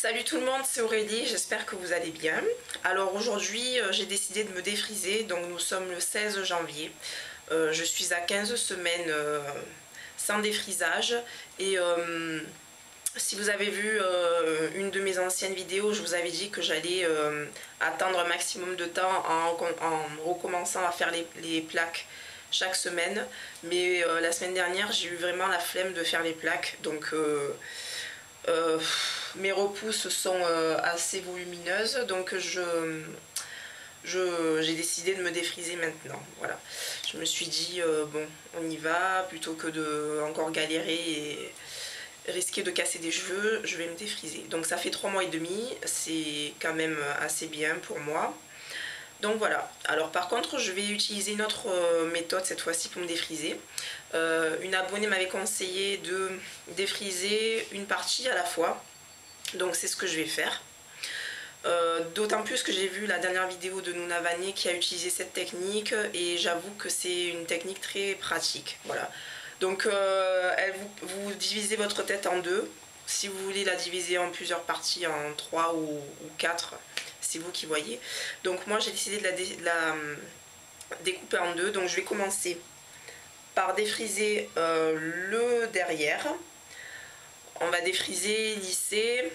Salut tout le monde, c'est Aurélie, j'espère que vous allez bien. Alors aujourd'hui j'ai décidé de me défriser, donc nous sommes le 16 janvier. Je suis à 15 semaines sans défrisage et si vous avez vu une de mes anciennes vidéos, je vous avais dit que j'allais attendre un maximum de temps en recommençant à faire les plaques chaque semaine. Mais la semaine dernière j'ai eu vraiment la flemme de faire les plaques, donc mes repousses sont assez volumineuses, donc j'ai décidé de me défriser maintenant. Voilà. Je me suis dit, bon, on y va, plutôt que de encore galérer et risquer de casser des cheveux, je vais me défriser. Donc ça fait 3 mois et demi, c'est quand même assez bien pour moi. Donc voilà. Alors par contre, je vais utiliser une autre méthode cette fois-ci pour me défriser. Une abonnée m'avait conseillé de défriser une partie à la fois. Donc c'est ce que je vais faire. D'autant plus que j'ai vu la dernière vidéo de Nouna Vanier qui a utilisé cette technique et j'avoue que c'est une technique très pratique. Voilà. Donc vous divisez votre tête en deux. Si vous voulez la diviser en plusieurs parties, en 3 ou 4, c'est vous qui voyez. Donc moi j'ai décidé de la découper en deux. Donc je vais commencer par défriser le derrière. On va défriser, lisser,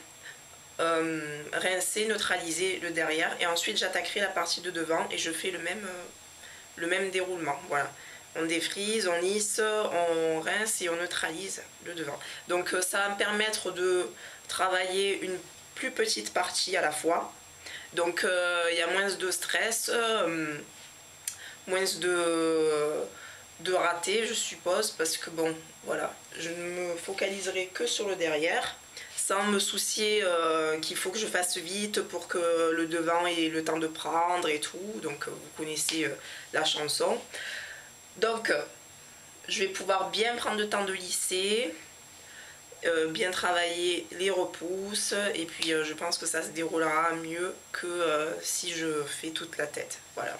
rincer, neutraliser le derrière et ensuite j'attaquerai la partie de devant et je fais le même déroulement. Voilà. On défrise, on lisse, on rince et on neutralise le devant. Donc ça va me permettre de travailler une plus petite partie à la fois. Donc il y a moins de stress, moins de ratés je suppose, parce que bon voilà, je ne me focaliserai que sur le derrière sans me soucier qu'il faut que je fasse vite pour que le devant ait le temps de prendre et tout. Donc vous connaissez la chanson. Donc je vais pouvoir bien prendre le temps de lisser, bien travailler les repousses et puis je pense que ça se déroulera mieux que si je fais toute la tête. Voilà.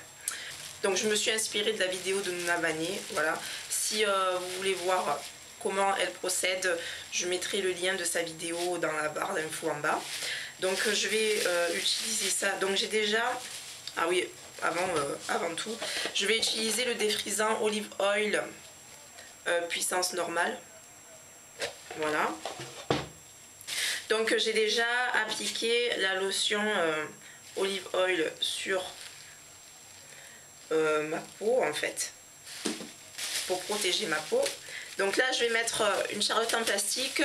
Donc je me suis inspirée de la vidéo de Nouna Vanier. Voilà. Si vous voulez voir comment elle procède, je mettrai le lien de sa vidéo dans la barre d'infos en bas. Donc je vais utiliser ça. Donc j'ai déjà... Ah oui, avant tout, je vais utiliser le défrisant Olive Oil puissance normale. Voilà. Donc j'ai déjà appliqué la lotion Olive Oil sur ma peau en fait, pour protéger ma peau. Donc là je vais mettre une charlotte en plastique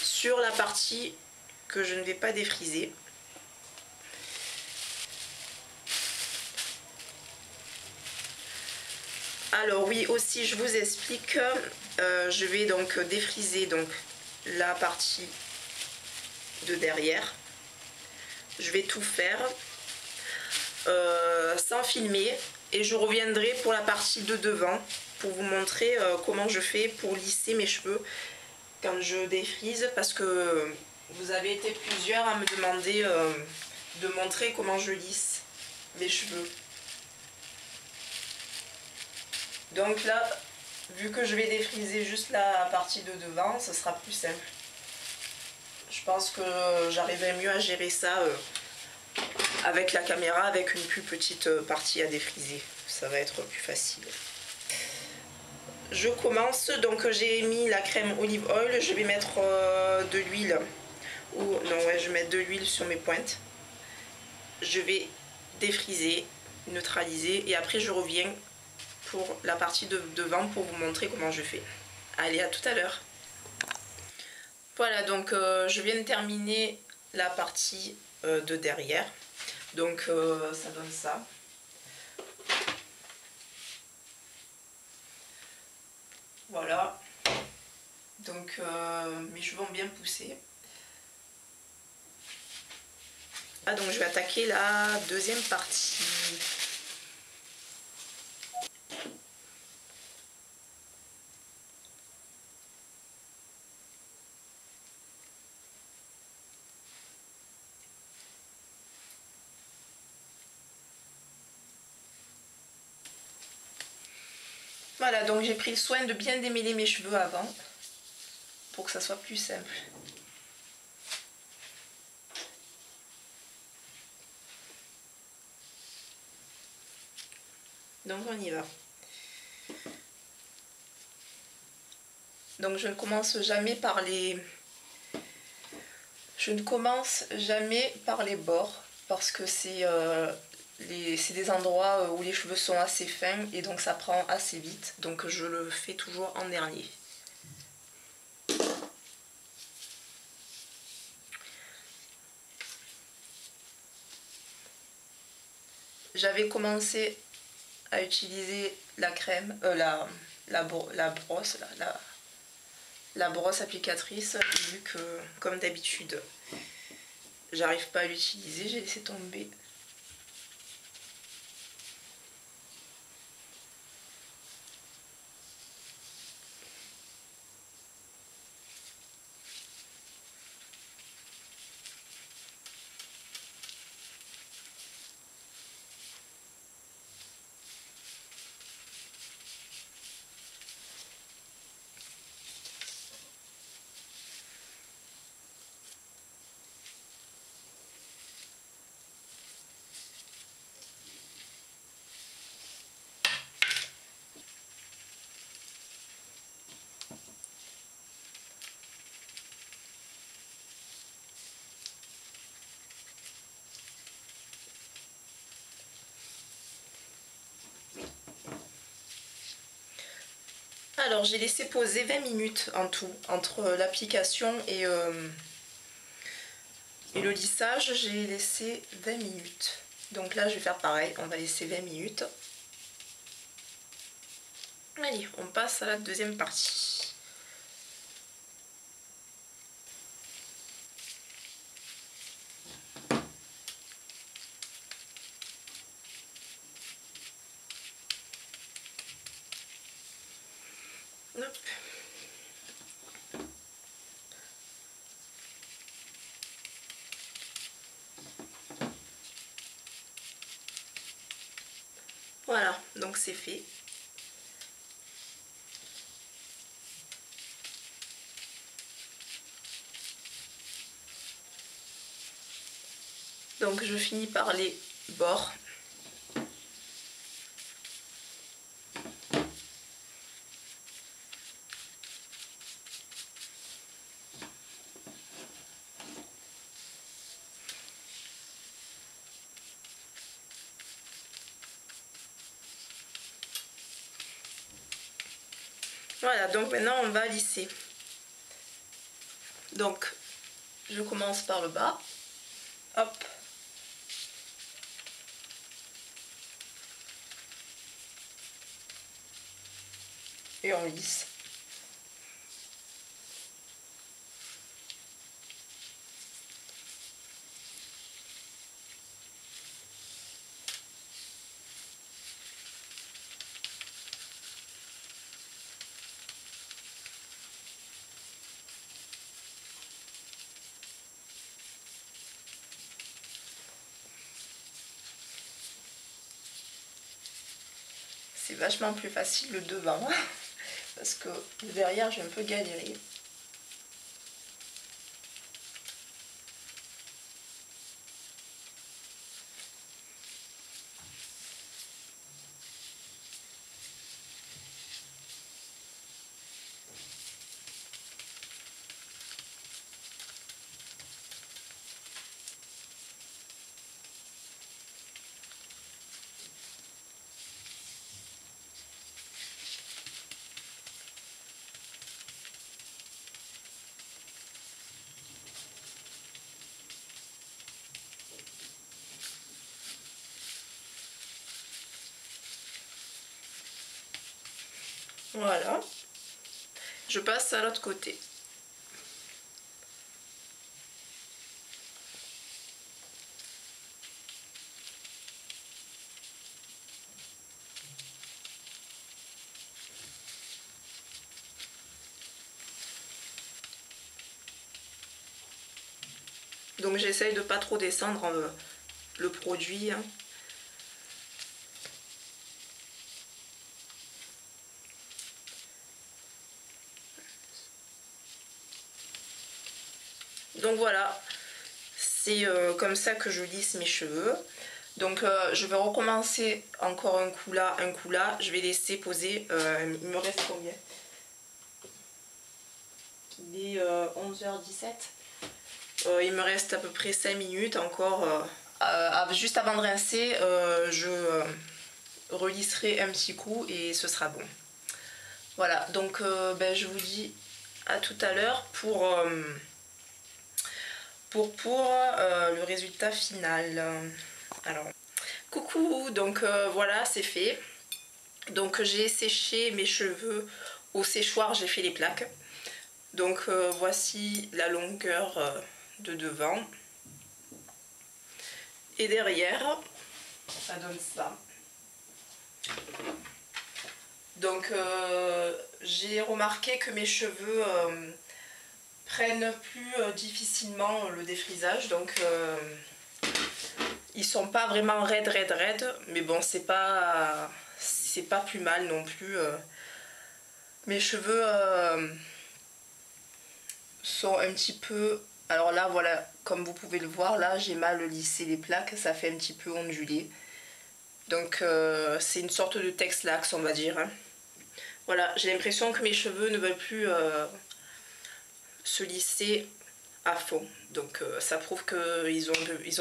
sur la partie que je ne vais pas défriser. Alors oui, aussi je vous explique, je vais donc défriser donc la partie de derrière. Je vais tout faire sans filmer et je reviendrai pour la partie de devant pour vous montrer comment je fais pour lisser mes cheveux quand je défrise, parce que vous avez été plusieurs à me demander de montrer comment je lisse mes cheveux. Donc là, vu que je vais défriser juste la partie de devant, ce sera plus simple. Je pense que j'arriverai mieux à gérer ça avec la caméra, avec une plus petite partie à défriser. Ça va être plus facile. Je commence, donc j'ai mis la crème Olive Oil, je vais mettre de l'huile, ou non ouais, je vais mettre de l'huile sur mes pointes. Je vais défriser, neutraliser et après je reviens pour la partie de devant pour vous montrer comment je fais. Allez, à tout à l'heure. Voilà, donc je viens de terminer la partie de derrière. Donc ça donne ça. Voilà. Donc mes cheveux ont bien poussé. Ah, donc je vais attaquer la deuxième partie. Voilà, donc j'ai pris le soin de bien démêler mes cheveux avant pour que ça soit plus simple. Donc on y va. Donc je ne commence jamais par les... Je ne commence jamais par les bords parce que c'est des endroits où les cheveux sont assez fins et donc ça prend assez vite. Donc je le fais toujours en dernier. J'avais commencé à utiliser la crème, la brosse, la brosse applicatrice, vu que comme d'habitude j'arrive pas à l'utiliser, j'ai laissé tomber. Alors j'ai laissé poser 20 minutes en tout, entre l'application et le lissage, j'ai laissé 20 minutes. Donc là je vais faire pareil, on va laisser 20 minutes. Allez, on passe à la deuxième partie. Hop. Voilà, donc c'est fait. Donc je finis par les bords. Voilà, donc maintenant on va lisser. Donc je commence par le bas. Hop. Et on lisse. C'est vachement plus facile le devant parce que derrière j'ai un peu galéré. Voilà. Je passe à l'autre côté. Donc j'essaye de pas trop descendre le produit. Donc voilà, c'est comme ça que je lisse mes cheveux. Donc je vais recommencer encore un coup là, un coup là. Je vais laisser poser. Il me reste combien? Il est 11h17. Il me reste à peu près 5 minutes encore. Juste avant de rincer, je relisserai un petit coup et ce sera bon. Voilà, donc je vous dis à tout à l'heure pour le résultat final. Alors, coucou, donc voilà, c'est fait. Donc j'ai séché mes cheveux au séchoir, j'ai fait les plaques. Donc voici la longueur de devant. Et derrière, ça donne ça. Donc j'ai remarqué que mes cheveux prennent plus difficilement le défrisage. Donc ils sont pas vraiment raides. Mais bon, c'est pas plus mal non plus. Mes cheveux sont un petit peu... Alors là, voilà, comme vous pouvez le voir, là, j'ai mal lissé les plaques. Ça fait un petit peu ondulé. Donc c'est une sorte de Tex-Lax, on va dire. Hein. Voilà, j'ai l'impression que mes cheveux ne veulent plus se lisser à fond. Donc ça prouve qu'ils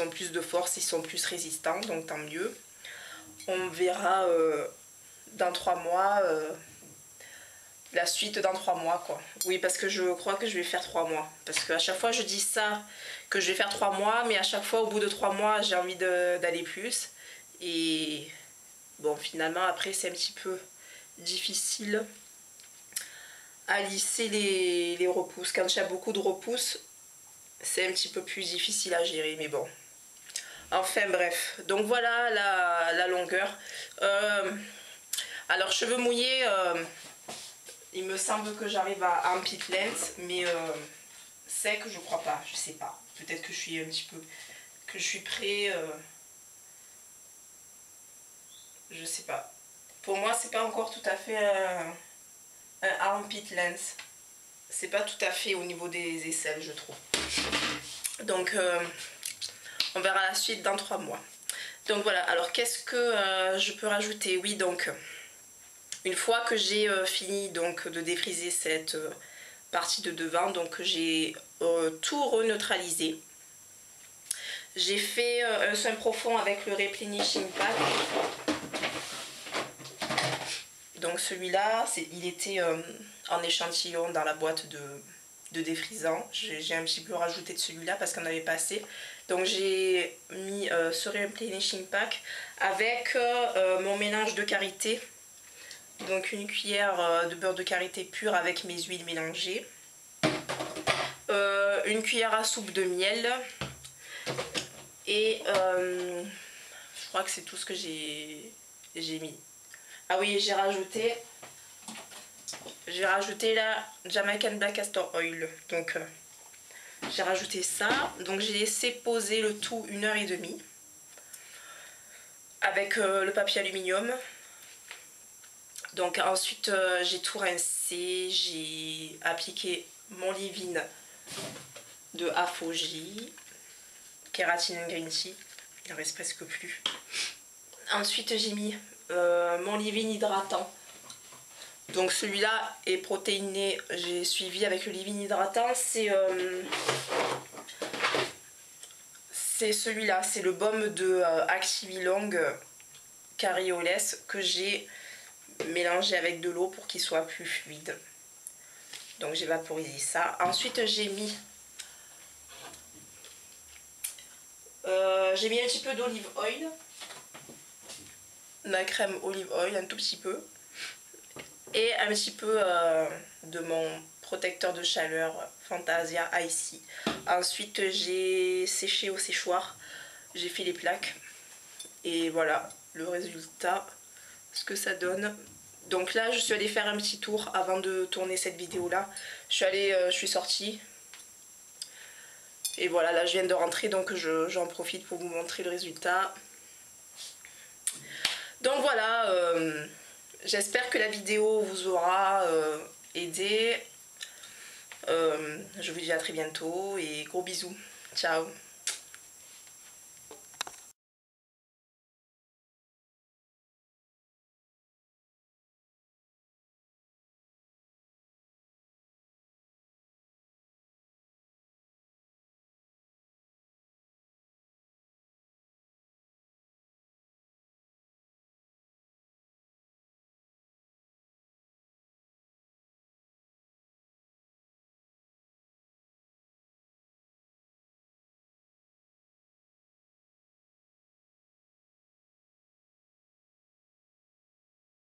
ont plus de force, ils sont plus résistants, donc tant mieux. On verra dans 3 mois, la suite dans 3 mois quoi. Oui, parce que je crois que je vais faire 3 mois. Parce qu'à chaque fois je dis ça, que je vais faire 3 mois, mais à chaque fois au bout de 3 mois j'ai envie d'aller plus. Et bon, finalement après c'est un petit peu difficile à lisser les repousses. Quand il y a beaucoup de repousses, c'est un petit peu plus difficile à gérer, mais bon. Enfin bref, donc voilà la longueur. Alors cheveux mouillés, il me semble que j'arrive à armpit length, mais sec je crois pas, je sais pas. Peut-être que je suis un petit peu, que je suis prêt, je sais pas. Pour moi c'est pas encore tout à fait un armpit length. C'est pas tout à fait au niveau des aisselles je trouve. Donc on verra la suite dans 3 mois. Donc voilà, alors qu'est-ce que je peux rajouter? Oui, donc une fois que j'ai fini donc de défriser cette partie de devant, donc j'ai tout reneutralisé. J'ai fait un soin profond avec le Replenishing Pack. Donc celui-là, il était en échantillon dans la boîte de défrisant. J'ai un petit peu rajouté de celui-là parce qu'on n'avait pas assez. Donc j'ai mis ce Replenishing Pack avec mon mélange de karité. Donc une cuillère de beurre de karité pur avec mes huiles mélangées. Une cuillère à soupe de miel. Et je crois que c'est tout ce que j'ai mis. Ah oui, j'ai rajouté la Jamaican Black Castor Oil. Donc j'ai rajouté ça. Donc j'ai laissé poser le tout 1h30 avec le papier aluminium. Donc ensuite j'ai tout rincé, j'ai appliqué mon leave-in de Afoji, kératine green tea, il en reste presque plus. Ensuite j'ai mis mon leave-in hydratant. Donc celui-là est protéiné, j'ai suivi avec le leave-in hydratant, c'est celui-là, c'est le baume de Activilong Carioles que j'ai mélangé avec de l'eau pour qu'il soit plus fluide. Donc j'ai vaporisé ça. Ensuite j'ai mis un petit peu d'olive oil, de la crème olive oil, un tout petit peu, et un petit peu de mon protecteur de chaleur Fantasia Icy. Ensuite j'ai séché au séchoir, j'ai fait les plaques et voilà le résultat, ce que ça donne. Donc là je suis allée faire un petit tour avant de tourner cette vidéo là. Je suis sortie et voilà, là je viens de rentrer, donc j'en profite pour vous montrer le résultat. Donc voilà, j'espère que la vidéo vous aura aidé. Je vous dis à très bientôt et gros bisous. Ciao.